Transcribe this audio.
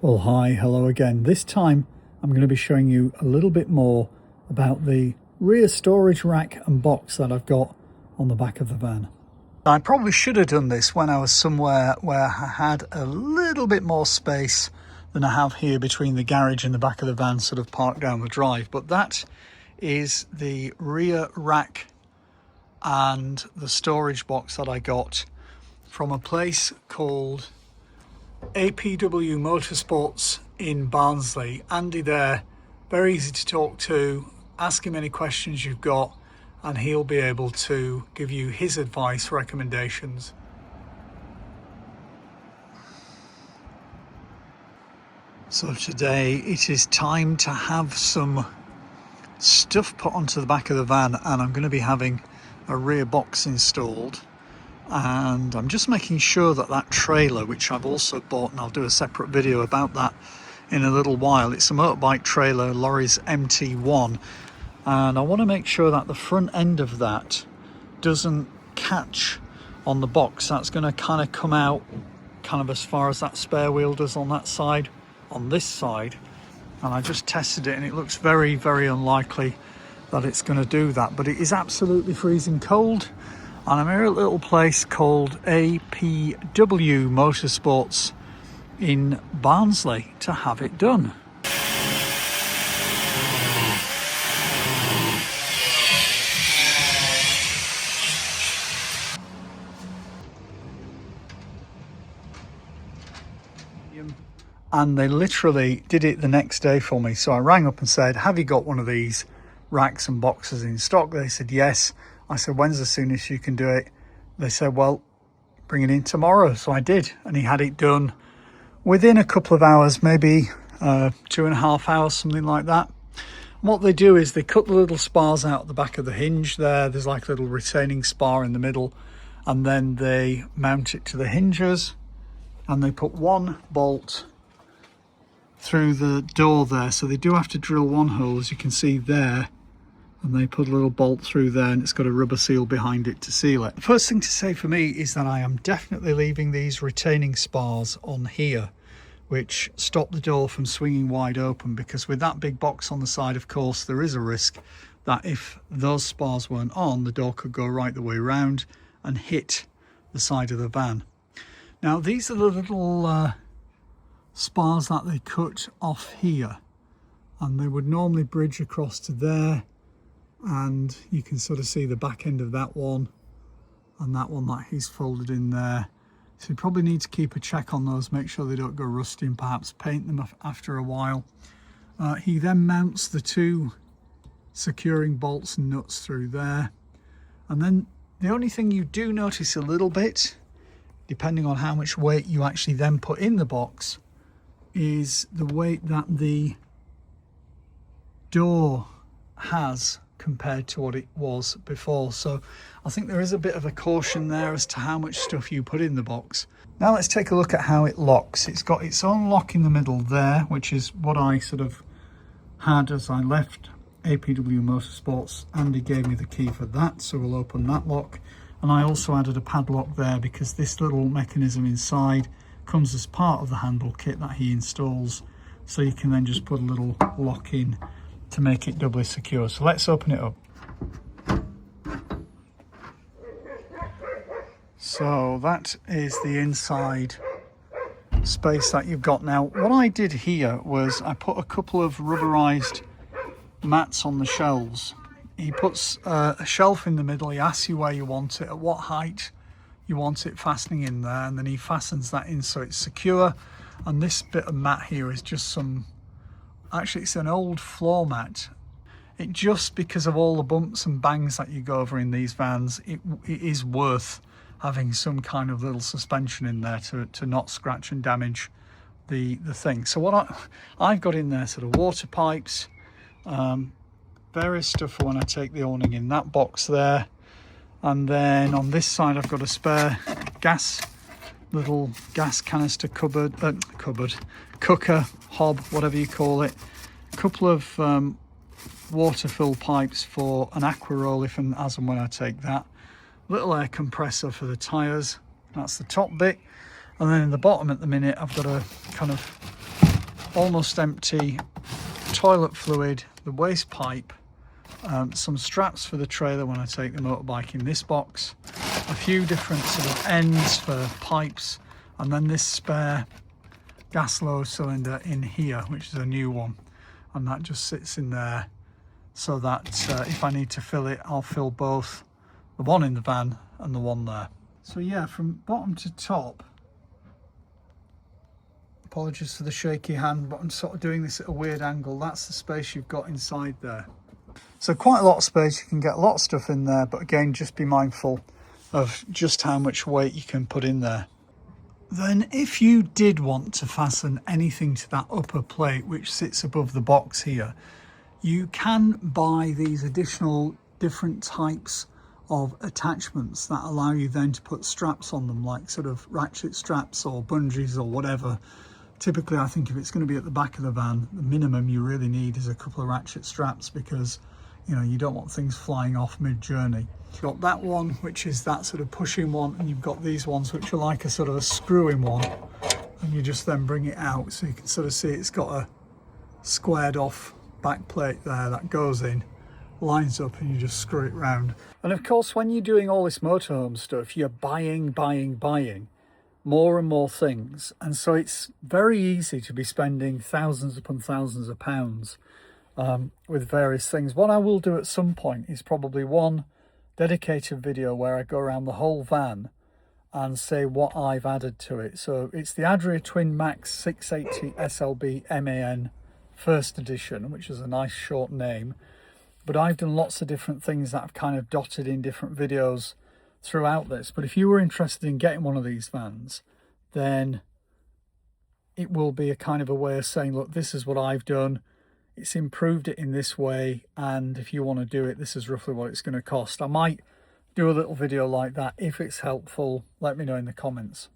Well, hi, hello again. This time I'm going to be showing you a little bit more about the rear storage rack and box that I've got on the back of the van. I probably should have done this when I was somewhere where I had a little bit more space than I have here between the garage and the back of the van, sort of parked down the drive. But that is the rear rack and the storage box that I got from a place called APW Motorsports in Barnsley. Andy there, very easy to talk to. Ask him any questions you've got and he'll be able to give you his advice, recommendations. So today it is time to have some stuff put onto the back of the van, and I'm going to be having a rear box installed. And I'm just making sure that that trailer, which I've also bought, and I'll do a separate video about that in a little while, it's a motorbike trailer, Lorry's MT1, and I want to make sure that the front end of that doesn't catch on the box. That's going to kind of come out kind of as far as that spare wheel does on that side, on this side, and I just tested it and it looks very, very unlikely that it's going to do that. But it is absolutely freezing cold, and I'm here at a little place called APW Motorsports in Barnsley to have it done. And they literally did it the next day for me. So I rang up and said, have you got one of these racks and boxes in stock? They said yes. I said, when's the soonest you can do it? They said, well, bring it in tomorrow. So I did, and he had it done within a couple of hours, maybe 2.5 hours, something like that. And what they do is they cut the little spars out the back of the hinge there. There's like a little retaining spar in the middle, and then they mount it to the hinges, and they put one bolt through the door there. So they do have to drill one hole, as you can see there, and they put a little bolt through there, and it's got a rubber seal behind it to seal it. The first thing to say for me is that I am definitely leaving these retaining spars on here, which stop the door from swinging wide open, because with that big box on the side, of course, there is a risk that if those spars weren't on, the door could go right the way around and hit the side of the van. Now, these are the little spars that they cut off here, and they would normally bridge across to there, and you can sort of see the back end of that one and that one that he's folded in there. So you probably need to keep a check on those, make sure they don't go rusty, and perhaps paint them after a while. He then mounts the two securing bolts and nuts through there, and then the only thing you do notice a little bit, depending on how much weight you actually then put in the box, is the weight that the door has compared to what it was before. So I think there is a bit of a caution there as to how much stuff you put in the box. Now let's take a look at how it locks. It's got its own lock in the middle there, which is what I sort of had as I left APW Motorsports. Andy gave me the key for that, so we'll open that lock. And I also added a padlock there, because this little mechanism inside comes as part of the handle kit that he installs, so you can then just put a little lock in to make it doubly secure. So let's open it up. So that is the inside space that you've got. Now, what I did here was I put a couple of rubberized mats on the shelves. He puts a shelf in the middle. He asks you where you want it, at what height you want it fastening in there, and then he fastens that in so it's secure. And this bit of mat here is just some, actually it's an old floor mat. It just, because of all the bumps and bangs that you go over in these vans, it is worth having some kind of little suspension in there to not scratch and damage the thing. So what I've got in there, sort of water pipes, various stuff for when I take the awning in that box there. And then on this side I've got a spare little gas canister cooker, hob, whatever you call it. A couple of water fill pipes for an aqua roll if and as and when I take that. Little air compressor for the tyres, that's the top bit. And then in the bottom at the minute I've got a kind of almost empty toilet fluid, the waste pipe, some straps for the trailer when I take the motorbike in this box, a few different sort of ends for pipes, and then this spare gas load cylinder in here, which is a new one, and that just sits in there so that if I need to fill it, I'll fill both, the one in the van and the one there. So yeah, from bottom to top, apologies for the shaky hand, but I'm sort of doing this at a weird angle. That's the space you've got inside there. So quite a lot of space, you can get a lot of stuff in there, but again, just be mindful of just how much weight you can put in there. Then if you did want to fasten anything to that upper plate which sits above the box here, you can buy these additional different types of attachments that allow you then to put straps on them, like sort of ratchet straps or bungees or whatever. Typically, I think if it's going to be at the back of the van, the minimum you really need is a couple of ratchet straps, because you know, you don't want things flying off mid-journey. You've got that one, which is that sort of pushing one, and you've got these ones which are like a sort of a screwing one, and you just then bring it out, so you can sort of see it's got a squared off back plate there that goes in, lines up, and you just screw it round. And of course, when you're doing all this motorhome stuff, you're buying more and more things, and so it's very easy to be spending thousands upon thousands of pounds with various things. What I will do at some point is probably one dedicated video where I go around the whole van and say what I've added to it. So it's the Adria Twin Max 680 SLB MAN First Edition, which is a nice short name, but I've done lots of different things that I've kind of dotted in different videos throughout this. But if you were interested in getting one of these vans, then it will be a kind of a way of saying, look, this is what I've done, it's improved it in this way, and if you want to do it, this is roughly what it's going to cost. I might do a little video like that. If it's helpful, let me know in the comments.